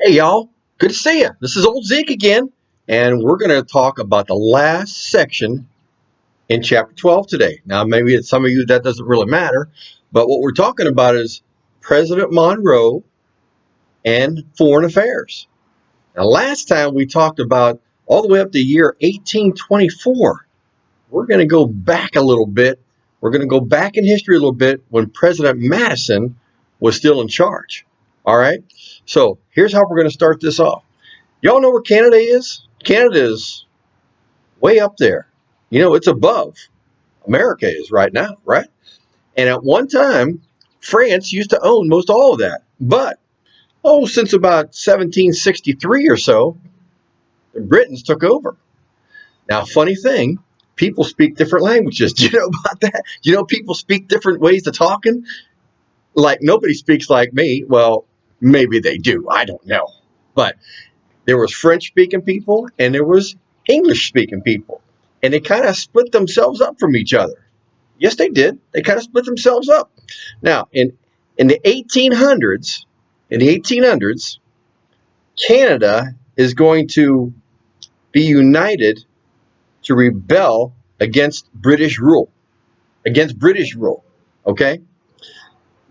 Hey y'all, good to see you. This is old Zeke again, and we're going to talk about the last section in chapter 12 today. Now, maybe it's some of you that doesn't really matter, but what we're talking about is President Monroe and foreign affairs. Now, last time we talked about all the way up to year 1824. We're going to go back a little bit. We're going to go back in history a little bit when President Madison was still in charge. All right, so here's how we're going to start this off. Y'all know where Canada is? Canada is way up there. You know, it's above America is right now, right? And at one time, France used to own most all of that. But, since about 1763 or so, the Britons took over. Now, funny thing, people speak different languages. Do you know about that? Do you know people speak different ways of talking? Like, nobody speaks like me. Well, maybe they do. I don't know. But there was French-speaking people and there was English-speaking people. And they kind of split themselves up from each other. Yes, they did. They kind of split themselves up. Now, in the 1800s, Canada is going to be united to rebel against British rule. Okay?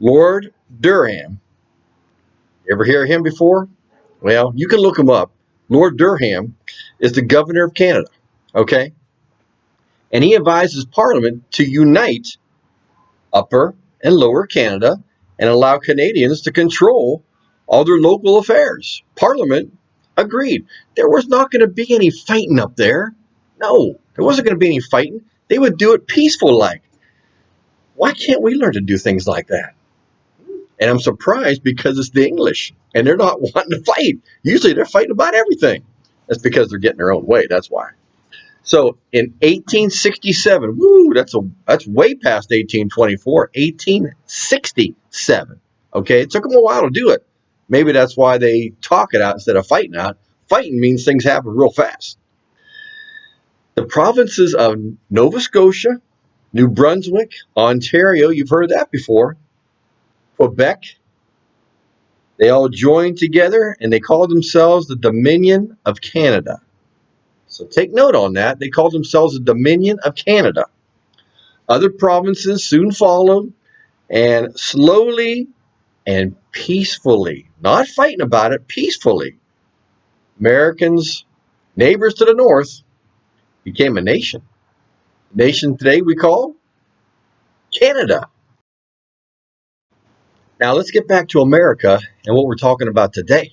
Lord Durham. You ever hear of him before? Well, you can look him up. Lord Durham is the governor of Canada. Okay? And he advises Parliament to unite Upper and Lower Canada and allow Canadians to control all their local affairs. Parliament agreed. There was not going to be any fighting up there. No, there wasn't going to be any fighting. They would do it peaceful like. Why can't we learn to do things like that? And I'm surprised because it's the English and they're not wanting to fight. Usually they're fighting about everything. That's because they're getting their own way. That's why. So in 1867, that's way past 1824, 1867. Okay, it took them a while to do it. Maybe that's why they talk it out instead of fighting out. Fighting means things happen real fast. The provinces of Nova Scotia, New Brunswick, Ontario, you've heard that before, Quebec, they all joined together and they called themselves the Dominion of Canada. So take note on that. They called themselves the Dominion of Canada. Other provinces soon followed, and slowly and peacefully, not fighting about it, peacefully, Americans, neighbors to the north, became a nation. The nation today we call Canada. Now let's get back to America and what we're talking about today.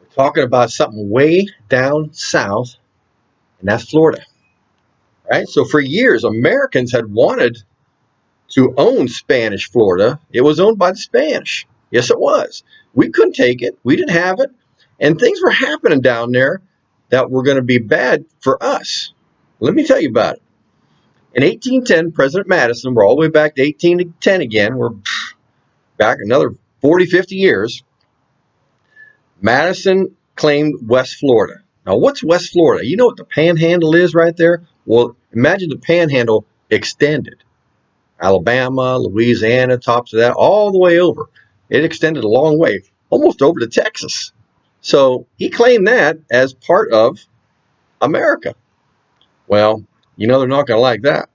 We're talking about something way down south, and that's Florida. Right? So for years, Americans had wanted to own Spanish Florida. It was owned by the Spanish. Yes, it was. We couldn't take it. We didn't have it. And things were happening down there that were going to be bad for us. Let me tell you about it. In 1810, President Madison, we're all the way back to 1810 again. We're back another 40, 50 years. Madison claimed West Florida. Now, what's West Florida? You know what the panhandle is right there? Well, imagine the panhandle extended. Alabama, Louisiana, tops of that, all the way over. It extended a long way, almost over to Texas. So he claimed that as part of America. Well, you know they're not going to like that.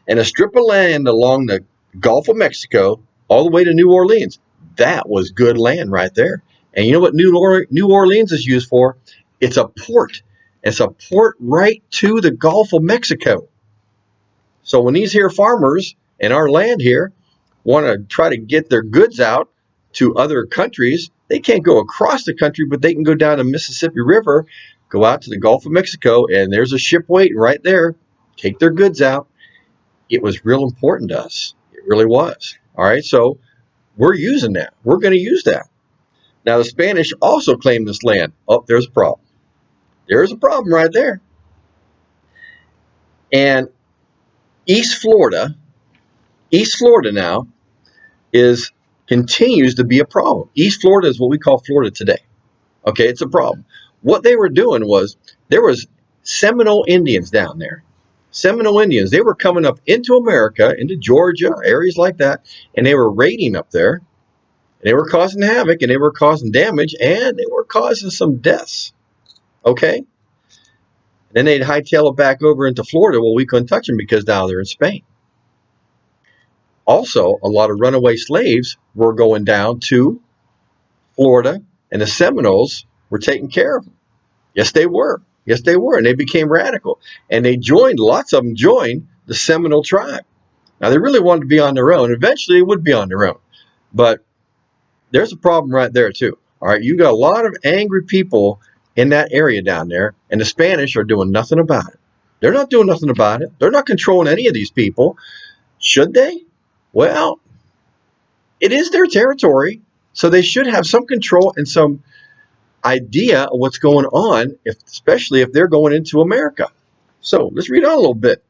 And a strip of land along the Gulf of Mexico, all the way to New Orleans, that was good land right there. And you know what New Orleans is used for? It's a port. It's a port right to the Gulf of Mexico. So when these here farmers in our land here want to try to get their goods out to other countries, they can't go across the country, but they can go down the Mississippi River, go out to the Gulf of Mexico, and there's a ship waiting right there, take their goods out. It was real important to us. It really was. All right, so we're using that. We're going to use that. Now, the Spanish also claimed this land. Oh, there's a problem. There's a problem right there. And East Florida now continues to be a problem. East Florida is what we call Florida today. Okay, it's a problem. What they were doing was there was Seminole Indians down there. Seminole Indians, they were coming up into America, into Georgia, areas like that, and they were raiding up there. They were causing havoc, and they were causing damage, and they were causing some deaths. Okay? Then they'd hightail it back over into Florida. Well, we couldn't touch them because now they're in Spain. Also, a lot of runaway slaves were going down to Florida, and the Seminoles were taking care of them. Yes, they were. Yes, they were. And they became radical. And they joined, lots of them joined the Seminole tribe. Now, they really wanted to be on their own. Eventually, it would be on their own. But there's a problem right there, too. All right, you got a lot of angry people in that area down there, and the Spanish are doing nothing about it. They're not doing nothing about it. They're not controlling any of these people. Should they? Well, it is their territory, so they should have some control and some idea of what's going on, especially if they're going into America. So let's read on a little bit.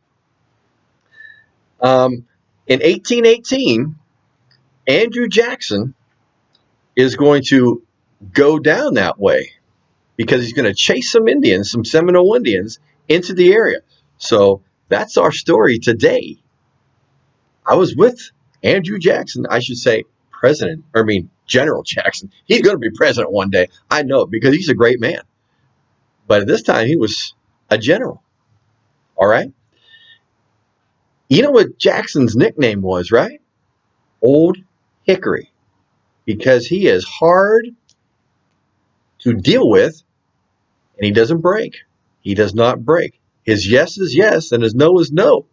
In 1818, Andrew Jackson is going to go down that way because he's going to chase some Indians, some Seminole Indians, into the area. So that's our story today. I was with Andrew Jackson, I should say General Jackson. He's going to be president one day. I know it because he's a great man. But at this time, he was a general. All right? You know what Jackson's nickname was, right? Old Hickory. Because he is hard to deal with, and he doesn't break. He does not break. His yes is yes, and his no is no.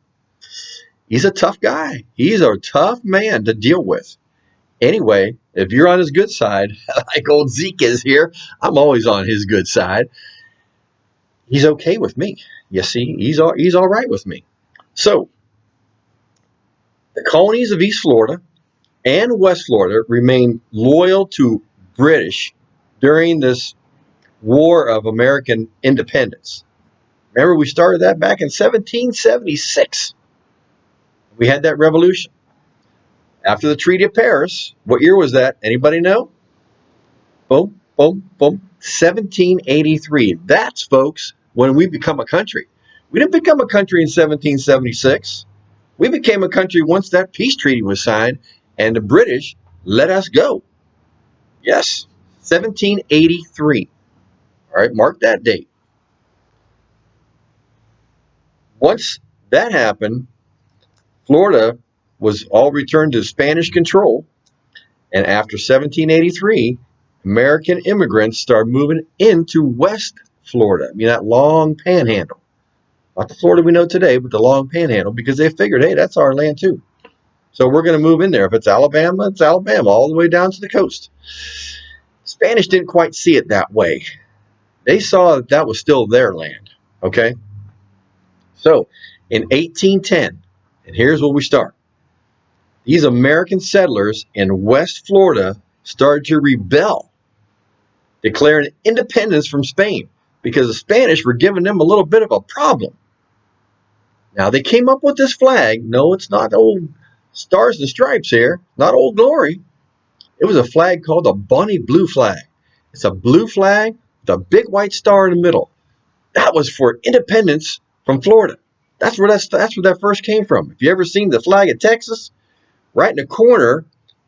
He's a tough guy. He's a tough man to deal with. Anyway, if you're on his good side, like old Zeke is here, I'm always on his good side. He's okay with me. You see, he's all right with me. So, the colonies of East Florida and West Florida remained loyal to British during this War of American Independence. Remember, we started that back in 1776. We had that revolution. After the Treaty of Paris, what year was that? Anybody know? Boom, boom, boom. 1783. That's, folks, when we become a country. We didn't become a country in 1776. We became a country once that peace treaty was signed and the British let us go. Yes, 1783. All right, mark that date. Once that happened, Florida was all returned to Spanish control. And after 1783, American immigrants started moving into West Florida. I mean, that long panhandle. Not the Florida we know today, but the long panhandle, because they figured, hey, that's our land too. So we're going to move in there. If it's Alabama, it's Alabama, all the way down to the coast. Spanish didn't quite see it that way. They saw that that was still their land. Okay? So in 1810, and here's where we start. These American settlers in West Florida started to rebel, declaring independence from Spain because the Spanish were giving them a little bit of a problem. Now, they came up with this flag. No, it's not old Stars and Stripes here, not Old Glory. It was a flag called the Bonnie Blue flag. It's a blue flag with a big white star in the middle. That was for independence from Florida. That's where that first came from. If you ever seen the flag of Texas, right in the corner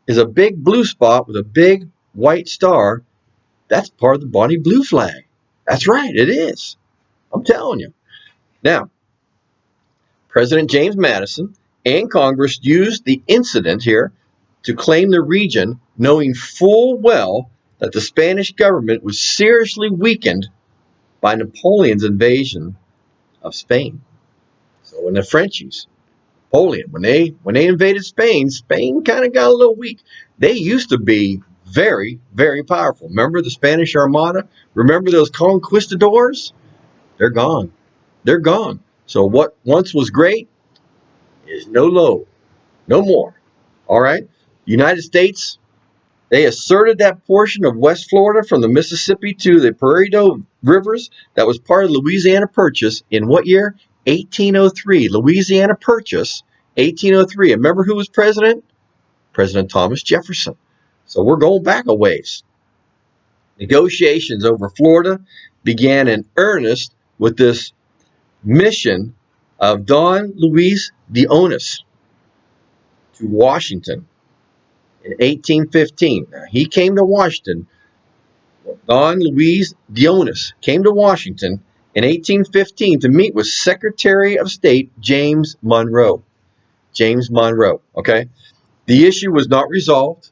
is a big blue spot with a big white star. That's part of the Bonnie Blue flag. That's right, it is. I'm telling you. Now, President James Madison and Congress used the incident here to claim the region, knowing full well that the Spanish government was seriously weakened by Napoleon's invasion of Spain. So when the Frenchies, Napoleon, when they invaded Spain, Spain kind of got a little weak. They used to be very, very powerful. Remember the Spanish Armada? Remember those conquistadors? They're gone. They're gone. So what once was great is no more. All right? United States, they asserted that portion of West Florida from the Mississippi to the Prairie Rivers that was part of Louisiana Purchase in what year? 1803. Louisiana Purchase, 1803. And remember who was president? President Thomas Jefferson. So we're going back a ways. Negotiations over Florida began in earnest with this mission of Don Luis de Onis to Washington. in 1815. Now, he came to Washington. Don Luis de Onis came to Washington in 1815 to meet with Secretary of State James Monroe. James Monroe, okay? The issue was not resolved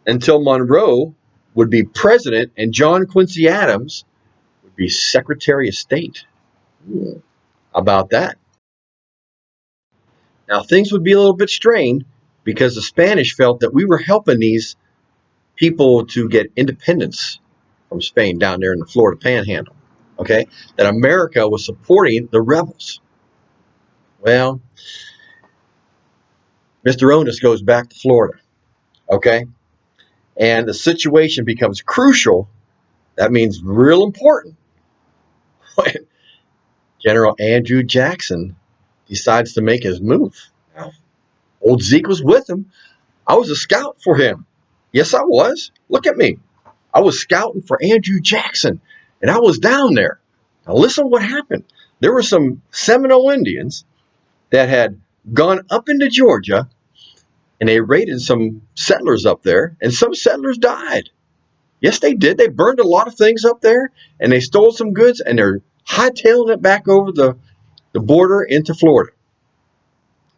until Monroe would be president and John Quincy Adams would be Secretary of State. About that. Now, things would be a little bit strained because the Spanish felt that we were helping these people to get independence from Spain down there in the Florida Panhandle, okay? That America was supporting the rebels. Well, Mr. Onis goes back to Florida, okay? And the situation becomes crucial. That means real important. General Andrew Jackson decides to make his move. Now, old Zeke was with him. I was a scout for him. Yes, I was. Look at me. I was scouting for Andrew Jackson, and I was down there. Now, listen what happened. There were some Seminole Indians that had gone up into Georgia, and they raided some settlers up there, and some settlers died. Yes, they did. They burned a lot of things up there, and they stole some goods, and they're hightailing it back over the border into Florida.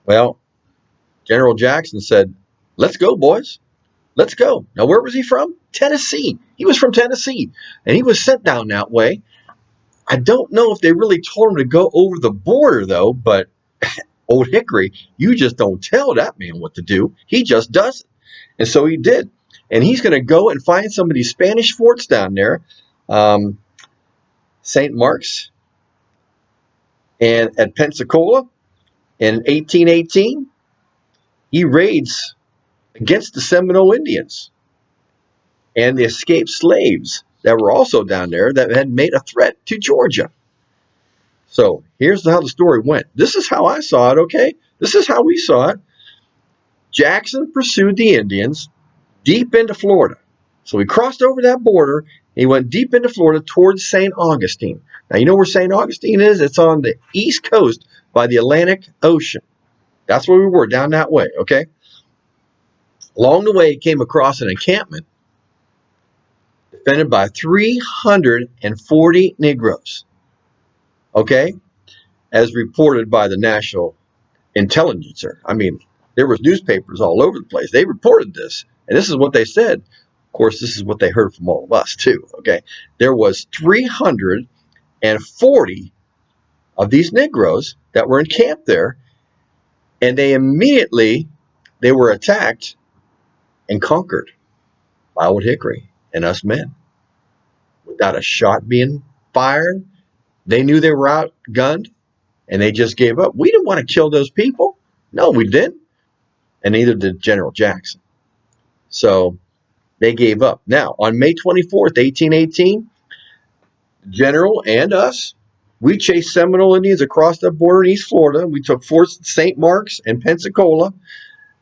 Well, General Jackson said, let's go, boys. Let's go. Now, where was he from? Tennessee. He was from Tennessee, and he was sent down that way. I don't know if they really told him to go over the border, though, but Old Hickory, you just don't tell that man what to do. He just does it. And so he did. And he's going to go and find some of these Spanish forts down there, St. Mark's and at Pensacola. In 1818, he raids against the Seminole Indians and the escaped slaves that were also down there that had made a threat to Georgia. So here's how the story went. This is how I saw it, okay? This is how we saw it. Jackson pursued the Indians deep into Florida. So he crossed over that border. He went deep into Florida towards St. Augustine. Now, you know where St. Augustine is? It's on the east coast by the Atlantic Ocean. That's where we were, down that way, okay? Along the way, he came across an encampment defended by 340 Negroes, okay? As reported by the National Intelligencer. I mean, there was newspapers all over the place. They reported this, and this is what they said. Of course, this is what they heard from all of us, too, okay? There was 340 of these Negroes that were encamped there, and they were attacked and conquered by Old Hickory and us men. Without a shot being fired, they knew they were outgunned, and they just gave up. We didn't want to kill those people. No, we didn't. And neither did General Jackson. So they gave up. Now, on May 24th, 1818, the general and us, we chased Seminole Indians across the border in East Florida. We took Forts St. Mark's and Pensacola.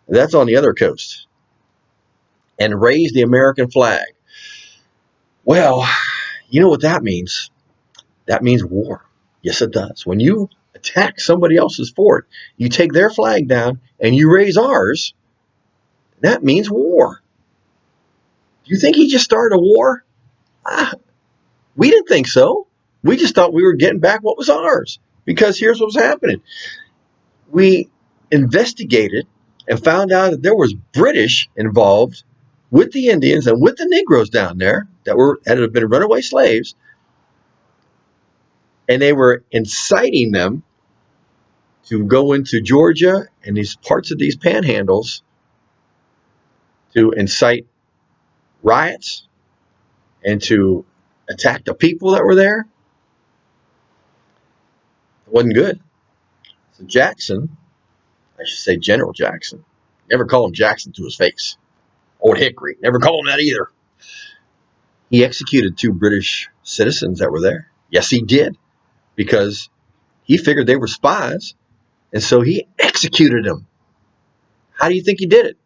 That's on the other coast. And raised the American flag. Well, you know what that means? That means war. Yes, it does. When you attack somebody else's fort, you take their flag down and you raise ours, that means war. Do you think he just started a war? We didn't think so. We just thought we were getting back what was ours. Because here's what was happening. We investigated and found out that there was British involved with the Indians and with the Negroes down there that had been runaway slaves. And they were inciting them to go into Georgia and these parts of these panhandles to incite riots and to attack the people that were there. It wasn't good. So Jackson, I should say General Jackson, never call him Jackson to his face. Old Hickory, never call him that either. He executed 2 British citizens that were there. Yes, he did, because he figured they were spies, and so he executed them. How do you think he did it?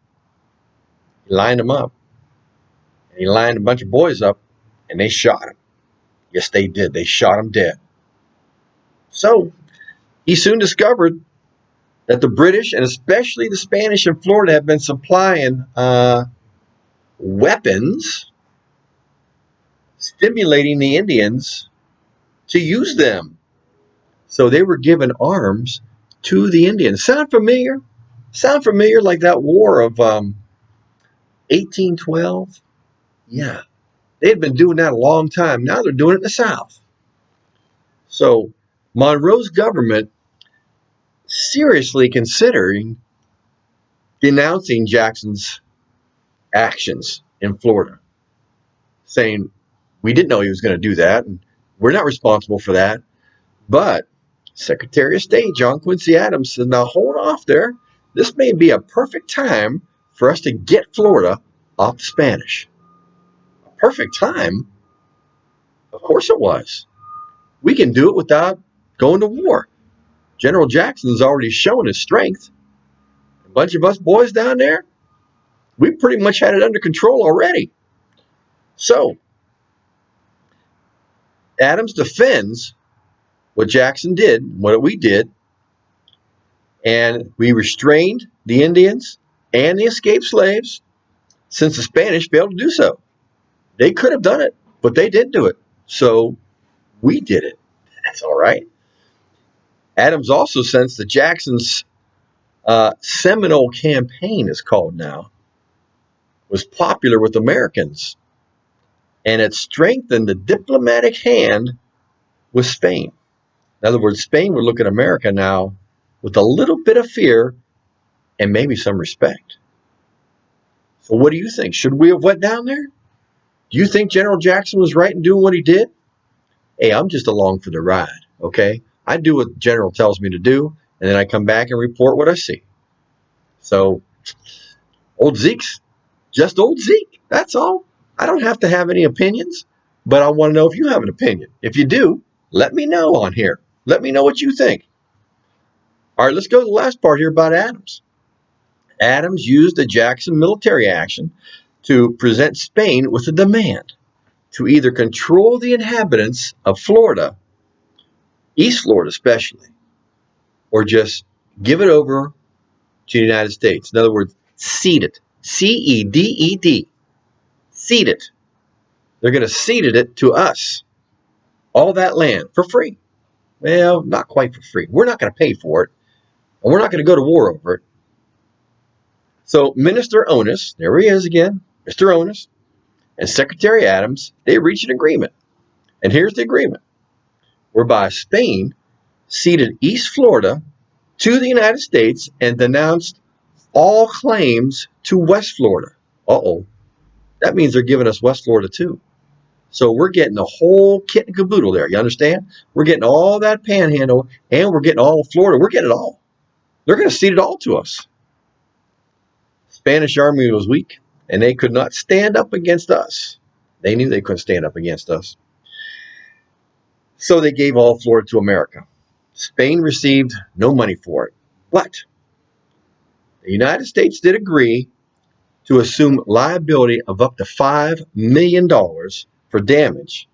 He lined them up, and he lined a bunch of boys up, and they shot him. Yes, they did. They shot him dead. So he soon discovered that the British and especially the Spanish in Florida have been supplying weapons, stimulating the Indians to use them. So they were giving arms to the Indians. Sound familiar? Sound familiar like that war of 1812? Yeah, they had been doing that a long time. Now they're doing it in the South. So Monroe's government seriously considering denouncing Jackson's actions in Florida, saying, we didn't know he was going to do that, and we're not responsible for that. But Secretary of State John Quincy Adams said, now hold off there. This may be a perfect time for us to get Florida off the Spanish. A perfect time? Of course it was. We can do it without going to war. General Jackson's already shown his strength. A bunch of us boys down there, we pretty much had it under control already. So Adams defends what Jackson did, what we did, and we restrained the Indians and the escaped slaves since the Spanish failed to do so. They could have done it, but they didn't do it. So we did it. That's all right. Adams also sensed that Jackson's Seminole campaign, is called now, was popular with Americans, and it strengthened the diplomatic hand with Spain. In other words, Spain would look at America now with a little bit of fear and maybe some respect. So what do you think? Should we have went down there? Do you think General Jackson was right in doing what he did? Hey, I'm just along for the ride, okay? I do what the general tells me to do, and then I come back and report what I see. So old Zeke's just old Zeke. That's all. I don't have to have any opinions, but I want to know if you have an opinion. If you do, let me know on here. Let me know what you think. All right, let's go to the last part here about Adams. Adams used the Jackson military action to present Spain with a demand to either control the inhabitants of Florida, East Florida especially, or just give it over to the United States. In other words, cede it. Ceded. Cede it. They're going to cede it to us. All that land for free. Well, not quite for free. We're not going to pay for it, and we're not going to go to war over it. So Minister Onis, there he is again, Mr. Onis, and Secretary Adams, they reached an agreement. And here's the agreement, whereby Spain ceded East Florida to the United States and denounced all claims to West Florida. Uh-oh. That means they're giving us West Florida too. So we're getting the whole kit and caboodle there. You understand? We're getting all that panhandle, and we're getting all of Florida. We're getting it all. They're going to cede it all to us. Spanish army was weak, and they could not stand up against us. They knew they couldn't stand up against us. So they gave all Florida to America. Spain received no money for it. But the United States did agree to assume liability of up to $5 million for damage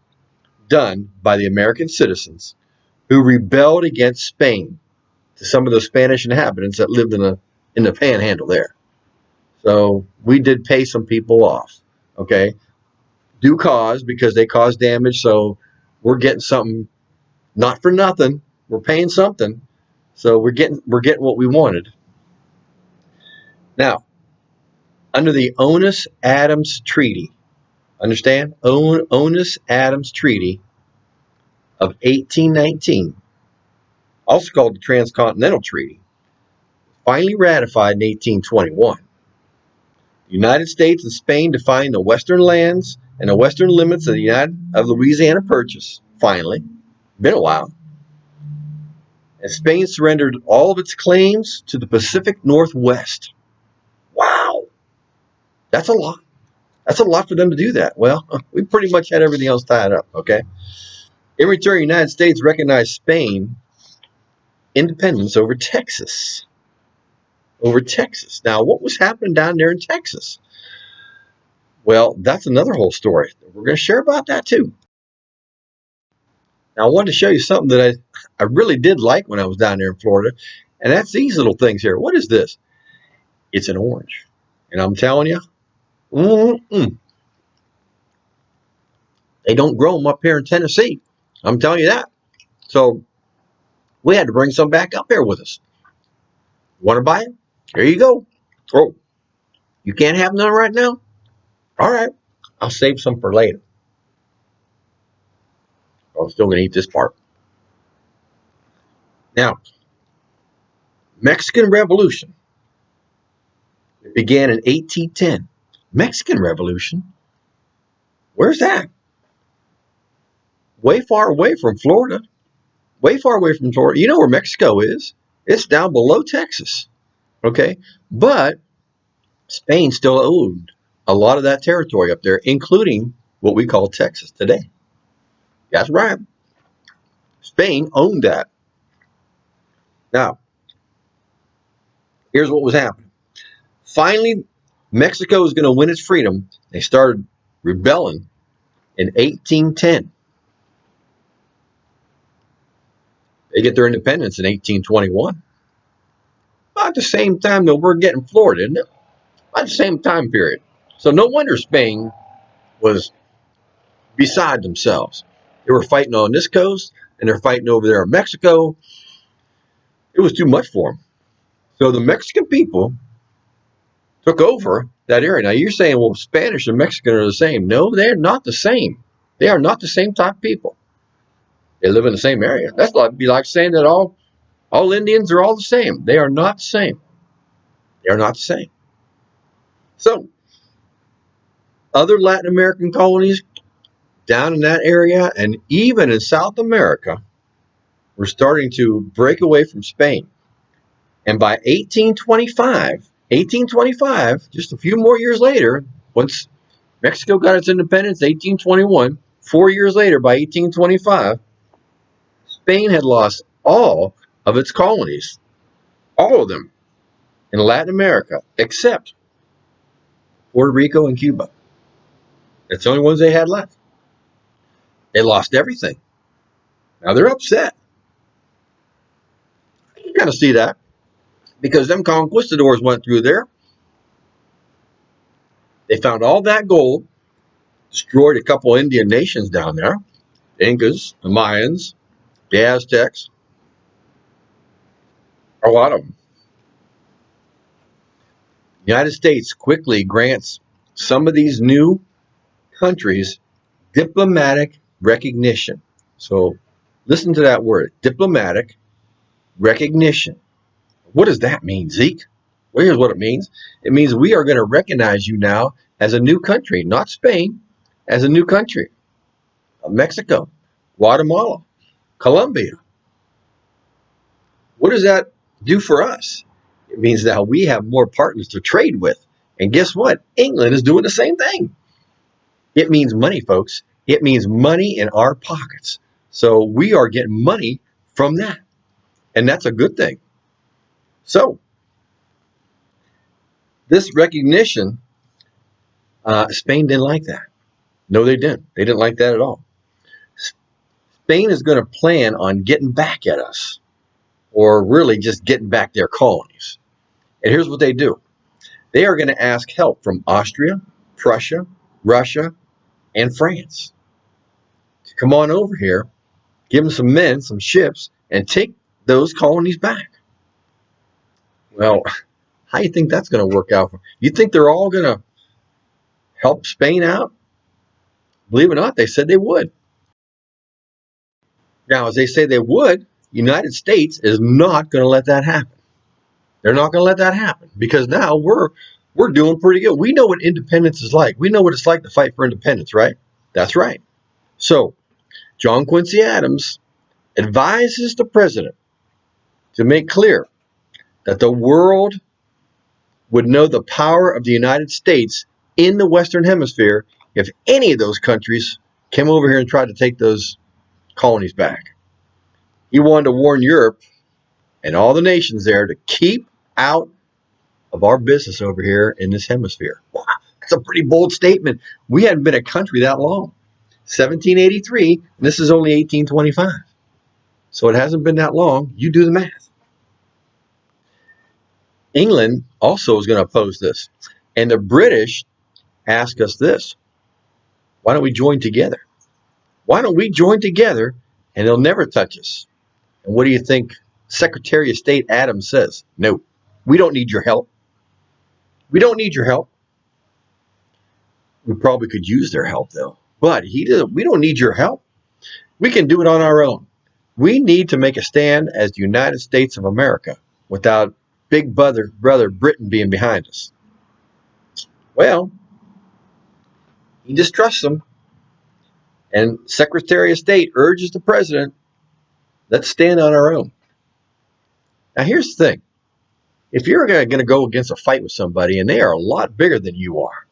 done by the American citizens who rebelled against Spain, to some of the Spanish inhabitants that lived in the panhandle there. So we did pay some people off, okay? Due cause, because they caused damage, so we're getting something, not for nothing. We're paying something, so we're getting what we wanted. Now, under the Onis-Adams Treaty, understand? Onis-Adams Treaty of 1819, also called the Transcontinental Treaty, finally ratified in 1821. The United States and Spain defined the western lands and the western limits of Louisiana Purchase, finally. Been a while. And Spain surrendered all of its claims to the Pacific Northwest. Wow. That's a lot. That's a lot for them to do that. Well, we pretty much had everything else tied up, okay? In return, the United States recognized Spain independence over Texas. Now, what was happening down there in Texas? Well, that's another whole story. We're going to share about that too. Now, I wanted to show you something that I really did like when I was down there in Florida, And that's these little things here. What is this? It's an orange. And I'm telling you, they don't grow them up here in Tennessee. I'm telling you that. So we had to bring some back up here with us. Want to buy it? Here you go. Oh, you can't have none right now? All right. I'll save some for later. I'm still going to eat this part. Now, Mexican Revolution. It began in 1810. Mexican Revolution? Where's that? Way far away from Florida. Way far away from Florida. You know where Mexico is? It's down below Texas. Okay? But Spain still owned a lot of that territory up there, including what we call Texas today. That's right. Spain owned that. Now, here's what was happening. Finally, Mexico was going to win its freedom. They started rebelling in 1810. They get their independence in 1821. About the same time that we're getting Florida, isn't it? About the same time period. So no wonder Spain was beside themselves. They were fighting on this coast, and they're fighting over there in Mexico. It was too much for them. So the Mexican people took over that area. Now you're saying, well, Spanish and Mexican are the same. No, they're not the same. They are not the same type of people. They live in the same area. That's like be like saying that all Indians are all the same. They are not the same. They are not the same. So other Latin American colonies down in that area and even in South America were starting to break away from Spain. And by 1825, just a few more years later, once Mexico got its independence, 1821, 4 years later, by 1825, Spain had lost all of its colonies, all of them in Latin America, except Puerto Rico and Cuba. That's the only ones they had left. They lost everything. Now they're upset. You kind of see that because them conquistadors went through there. They found all that gold, destroyed a couple Indian nations down there, the Incas, the Mayans, the Aztecs, a lot of them. The United States quickly grants some of these new countries diplomatic recognition. So listen to that word, diplomatic recognition. What does that mean, Zeke? Well, here's what it means. It means we are going to recognize you now as a new country, not Spain, as a new country. Mexico, Guatemala, Colombia. What does that do for us? It means that we have more partners to trade with. And guess what? England is doing the same thing. It means money, folks. It means money in our pockets. So we are getting money from that. And that's a good thing. So this recognition, Spain didn't like that. No, they didn't. They didn't like that at all. Spain is going to plan on getting back at us, or really just getting back their colonies. And here's what they do. They are going to ask help from Austria, Prussia, Russia, and France to come on over here, give them some men, some ships, and take those colonies back. Well, how do you think that's going to work out? You think they're all going to help Spain out? Believe it or not, they said they would. Now, as they say they would, the United States is not going to let that happen. They're not going to let that happen because now we're doing pretty good. We know what independence is like. We know what it's like to fight for independence, right? That's right. So, John Quincy Adams advises the president to make clear that the world would know the power of the United States in the Western Hemisphere if any of those countries came over here and tried to take those colonies back. He wanted to warn Europe and all the nations there to keep out of our business over here in this hemisphere. Wow, that's a pretty bold statement. We hadn't been a country that long. 1783, and this is only 1825. So it hasn't been that long. You do the math. England also is going to oppose this. And the British ask us this: why don't we join together? Why don't we join together and they'll never touch us? And what do you think Secretary of State Adams says? No, we don't need your help. We don't need your help. We probably could use their help though. But he doesn't. We don't need your help. We can do it on our own. We need to make a stand as the United States of America without big brother Britain being behind us. Well, he distrusts them, and Secretary of State urges the president, let's stand on our own. Now, here's the thing. If you're going to go against a fight with somebody and they are a lot bigger than you are,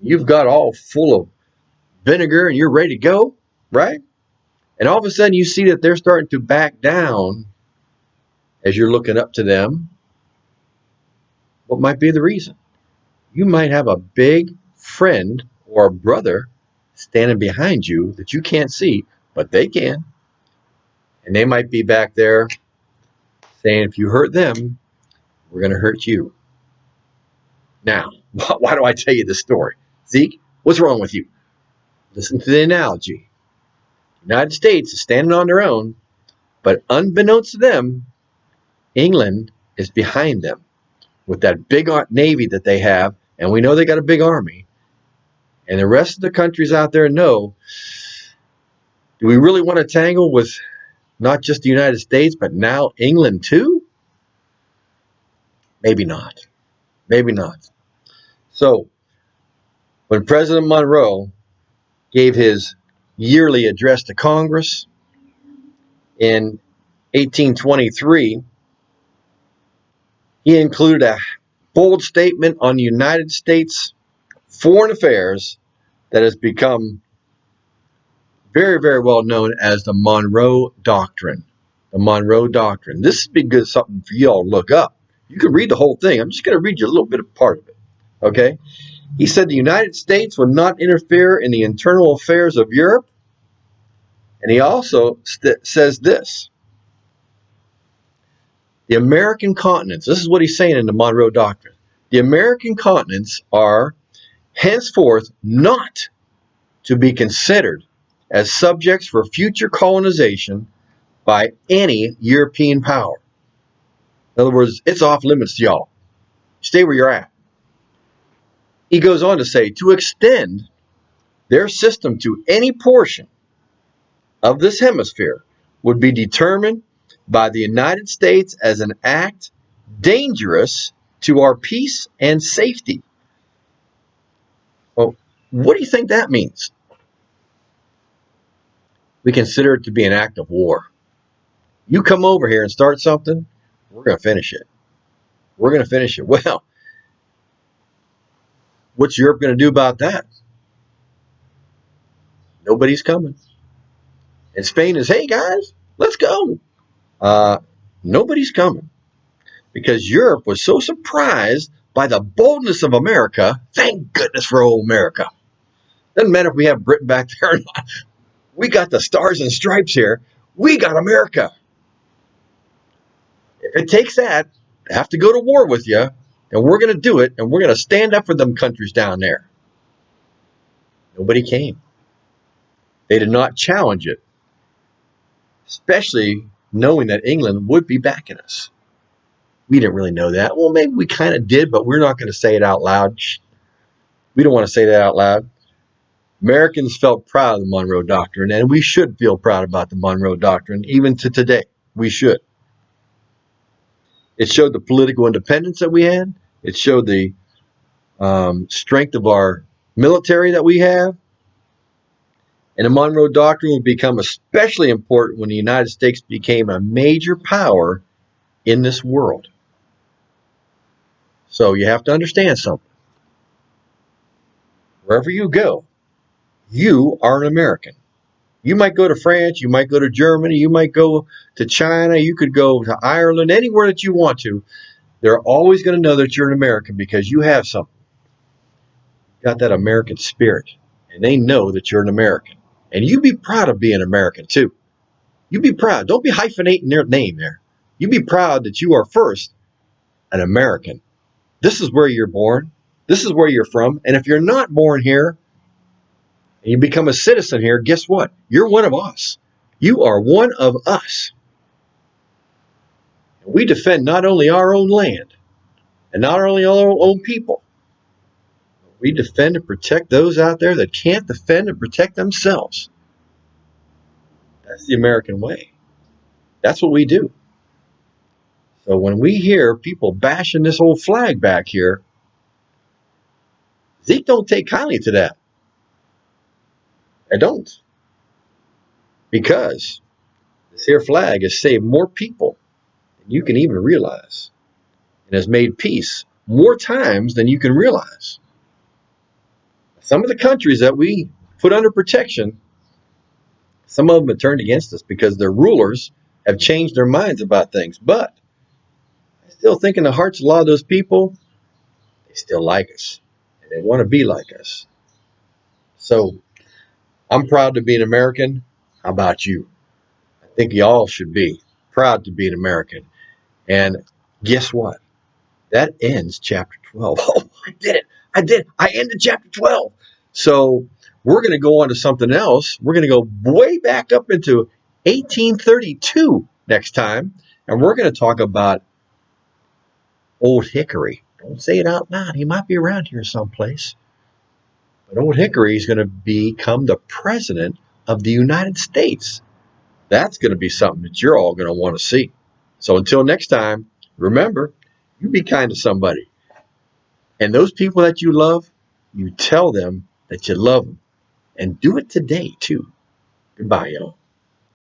you've got all full of vinegar and you're ready to go, right? And all of a sudden you see that they're starting to back down as you're looking up to them. What might be the reason? You might have a big friend or a brother standing behind you that you can't see, but they can. And they might be back there saying, if you hurt them, we're going to hurt you. Now, why do I tell you this story? Zeke, what's wrong with you? Listen to the analogy. The United States is standing on their own, but unbeknownst to them, England is behind them with that big navy that they have, and we know they got a big army. And the rest of the countries out there know, do we really want to tangle with not just the United States, but now England too? Maybe not. Maybe not. So, when President Monroe gave his yearly address to Congress in 1823, he included a bold statement on the United States foreign affairs that has become very, very well known as the Monroe Doctrine. The Monroe Doctrine. This would be good something for you all to look up. You can read the whole thing. I'm just going to read you a little bit of part of it. Okay? He said the United States would not interfere in the internal affairs of Europe. And he also says this. The American continents, this is what he's saying in the Monroe Doctrine. The American continents are henceforth not to be considered as subjects for future colonization by any European power. In other words, it's off limits to y'all. Stay where you're at. He goes on to say, to extend their system to any portion of this hemisphere would be determined by the United States as an act dangerous to our peace and safety. Well, what do you think that means? We consider it to be an act of war. You come over here and start something, we're going to finish it. We're going to finish it. Well, what's Europe going to do about that? Nobody's coming. And Spain is, hey guys, let's go. Nobody's coming because Europe was so surprised by the boldness of America. Thank goodness for old America. Doesn't matter if we have Britain back there or not. We got the stars and stripes here. We got America. If it takes that, I have to go to war with you, and we're going to do it, and we're going to stand up for them countries down there. Nobody came. They did not challenge it, especially knowing that England would be backing us. We didn't really know that. Well, maybe we kind of did, but we're not going to say it out loud. We don't want to say that out loud. Americans felt proud of the Monroe Doctrine, and we should feel proud about the Monroe Doctrine, even to today. We should. It showed the political independence that we had. It showed the strength of our military that we have. And the Monroe Doctrine would become especially important when the United States became a major power in this world. So you have to understand something. Wherever you go, you are an American. You might go to France, you might go to Germany, you might go to China, you could go to Ireland, anywhere that you want to. They're always going to know that you're an American because you have something. You got that American spirit, and they know that you're an American. And you be proud of being American too. You be proud. Don't be hyphenating their name there. You be proud that you are first an American. This is where you're born. This is where you're from. And if you're not born here and you become a citizen here, guess what? You're one of us. You are one of us. We defend not only our own land and not only our own people, we defend and protect those out there that can't defend and protect themselves. That's the American way. That's what we do. So when we hear people bashing this old flag back here, Zeke don't take kindly to that. I don't. Because this here flag has saved more people than you can even realize. And has made peace more times than you can realize. Some of the countries that we put under protection, some of them have turned against us because their rulers have changed their minds about things. But I still think in the hearts of a lot of those people, they still like us. And they want to be like us. So I'm proud to be an American. How about you? I think you all should be proud to be an American. And guess what? That ends chapter 12. Oh, I did it. I did it. I ended chapter 12. So we're going to go on to something else. We're going to go way back up into 1832 next time. And we're going to talk about Old Hickory. Don't say it out loud. He might be around here someplace. But Old Hickory is going to become the president of the United States. That's going to be something that you're all going to want to see. So until next time, remember, you be kind to somebody. And those people that you love, you tell them that you love them. And do it today, too. Goodbye, y'all.